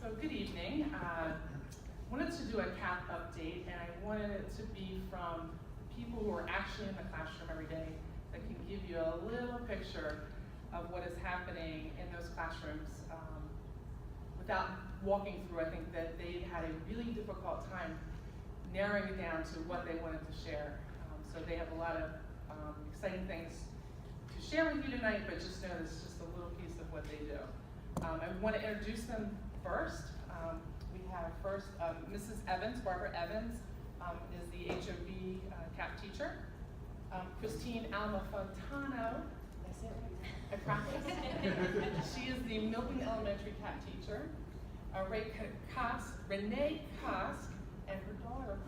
So good evening. Wanted to do a CAP update, and I wanted it to be from people who are actually in the classroom every day that can give you a little picture of what is happening in those classrooms without walking through. I think that they had a really difficult time narrowing it down to what they wanted to share. So they have a lot of exciting things to share with you tonight, but just know this is just a little piece of what they do. I want to introduce them first. We have first Mrs. Evans, Barbara Evans, is the HOB CAP teacher. Christine Alma Fontano, did I say it right? I practiced. She is the Milton Elementary CAP teacher. Renee Kosk and her daughter,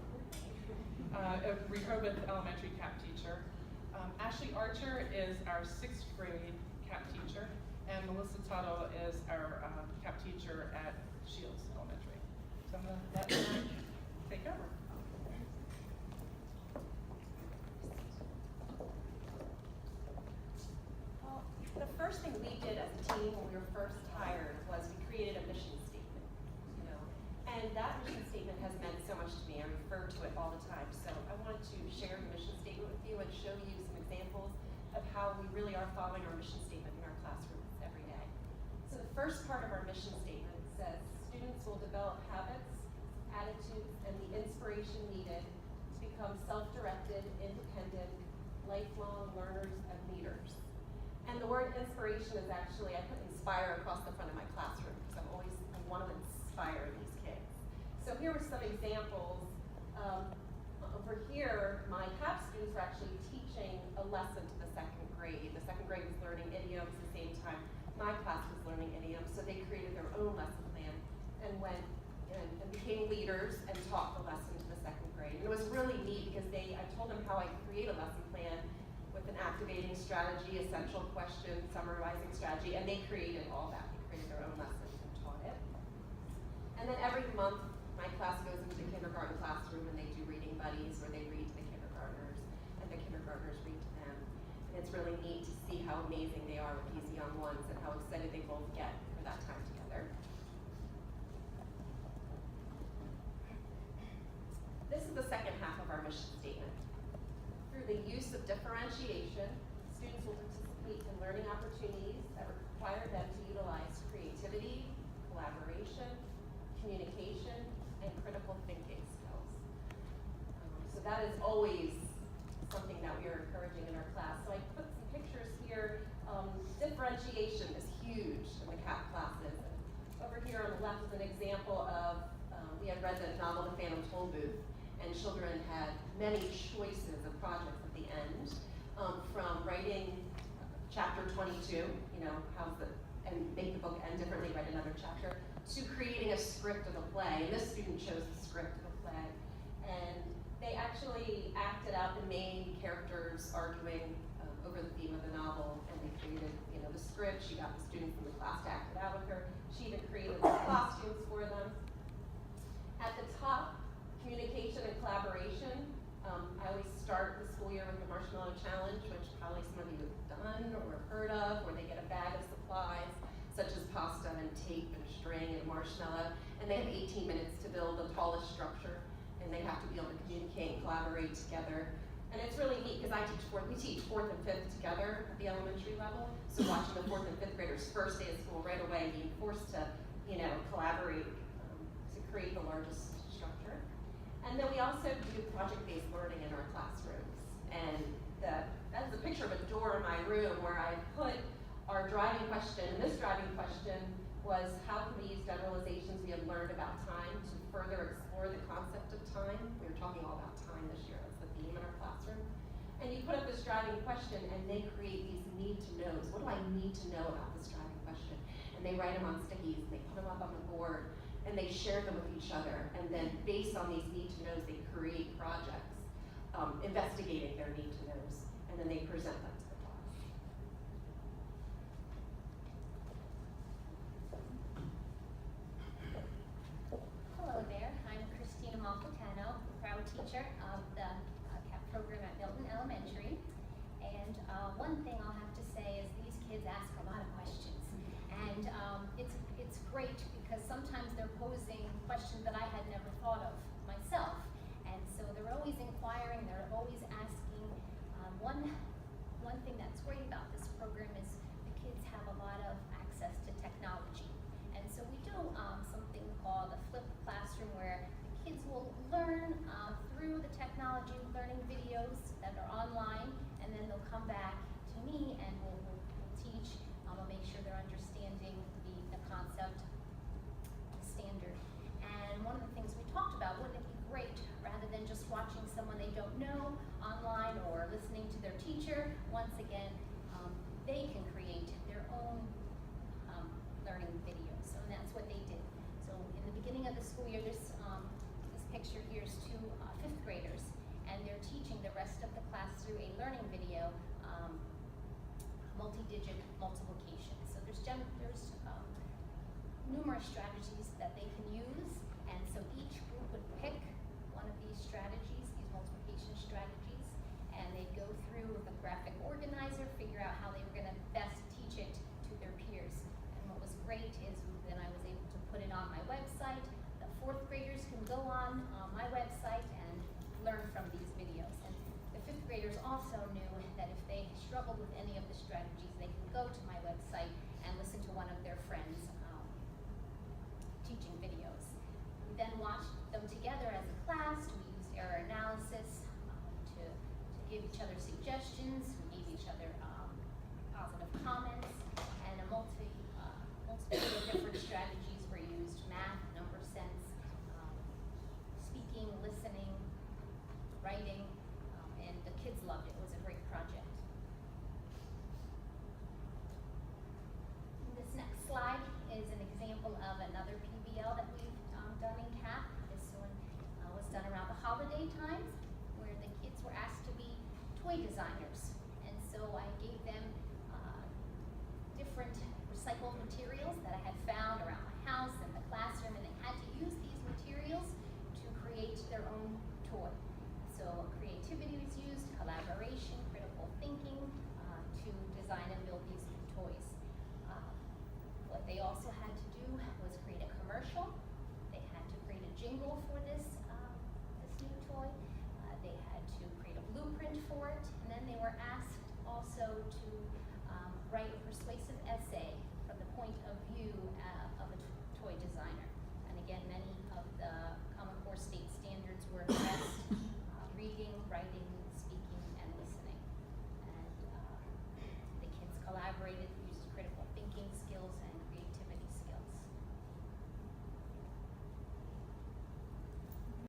Rehoboth Elementary CAP teacher. Ashley Archer is our 6th grade CAP teacher, and Melissa Tuttle is our CAP teacher at Shields Elementary. So I'm going to let them take over. Well, the first thing we did as a team when we were first hired was we created a mission statement, and that mission statement has meant so much to me. I refer to it all the time. So I wanted to share the mission statement with you and show you some examples of how we really are following our mission statement in our classrooms every day. So the first part of our mission statement says students will develop habits, attitudes, and the inspiration needed to become self-directed, independent, lifelong learners and leaders. And the word inspiration is actually, I put inspire across the front of my classroom because I want to inspire these kids. So here were some examples. Over here, my CAP students were actually teaching a lesson to the 2nd grade. The 2nd grade was learning idioms at the same time my class was learning idioms, so they created their own lesson plan and went and became leaders and taught the lesson to the 2nd grade. And it was really neat because I told them how I create a lesson plan with an activating strategy, essential question, summarizing strategy, and they created all that. They created their own lesson and taught it. And then every month, my class goes into the kindergarten classroom and they do reading buddies where they read to the kindergartners and the kindergartners read to them. And it's really neat to see how amazing they are with these young ones and how excited they both get for that time together. This is the second half of our mission statement. Through the use of differentiation, students will participate in learning opportunities that require them to utilize creativity, collaboration, communication, and critical thinking skills. So that is always something that we are encouraging in our class. So I put some pictures here. Differentiation is huge in the CAP classes. Over here on the left is an example of, we had read the novel The Phantom Tollbooth, and children had many choices of projects at the end, from writing chapter 22, and make the book end differently, write another chapter, to creating a script of a play. And this student chose the script of a play. And they actually acted out the main characters arguing over the theme of the novel, and they created, the script. She got the students in the class to act it out with her. She even created the costumes for them. At the top, communication and collaboration. I always start the school year with the Marshmallow Challenge, which probably some of you have done or heard of, where they get a bag of supplies, such as pasta and tape and string and marshmallow, and they have 18 minutes to build the tallest structure, and they have to be able to communicate and collaborate together. And it's really neat because we teach 4th and 5th together at the elementary level, so watching the 4th and 5th graders first day of school right away being forced to, collaborate to create the largest structure. And then we also do project-based learning in our classrooms. And that's a picture of a door in my room where I put our driving question. And this driving question was, how can we use generalizations we have learned about time to further explore the concept of time? We were talking all about time this year. That's the theme in our classroom. And you put up this driving question and they create these need-to-knows. What do I need to know about this driving question? And they write them on stickies and they put them up on the board. And they share them with each other, and then based on these need-to-knows, they create projects, investigating their need-to-knows, and then they present them to the class. Hello there, I'm Christina Malfitano, proud teacher of the CAP program at Milton Elementary. And one thing I'll have to say is these kids ask a lot of questions. And it's great because sometimes they're posing questions that I had never thought of myself. And so they're always inquiring, they're always asking. One thing that's great about this program is the kids have a lot of access to technology. And so we do something called a flipped classroom, where the kids will learn through the technology, learning videos that are online, and then they'll come back to me and we'll teach. We'll make sure they're understanding the concept, the standard. And one of the things we talked about, wouldn't it be great, rather than just watching someone they don't know online or listening to their teacher, once again, they can create their own learning videos. So that's what they did. So in the beginning of the school year, this picture here is two fifth graders, and they're teaching the rest of the class through a learning video, multi-digit multiplication. So there's numerous strategies that they can use, and so each group would pick one of these strategies, these multiplication strategies, and they'd go through with a graphic organizer, figure out how they were going to best teach it to their peers. And what was great is then I was able to put it on my website. The fourth graders can go on my website and learn from these videos. And the fifth graders also knew that if they struggled with any of the strategies, they can go to my website and listen to one of their friends' teaching videos. We then watched them together as a class. We used error analysis to give each other suggestions. We gave each other positive comments, and a multitude of different strategies were used: math, number sense, speaking, listening, writing, and the kids loved it. It was a great project. This next slide is an example of another PBL that we've done in CAP. This one was done around the holiday times, where the kids were asked to be toy designers. And so I gave them different recycled materials that I had found around my house and the classroom, and they had to use these materials to create their own toy. So creativity was used, collaboration, critical thinking, to design and build these toys. What they also had to do was create a commercial. They had to create a jingle for this new toy. They had to create a blueprint for it, and then they were asked also to write a persuasive essay from the point of view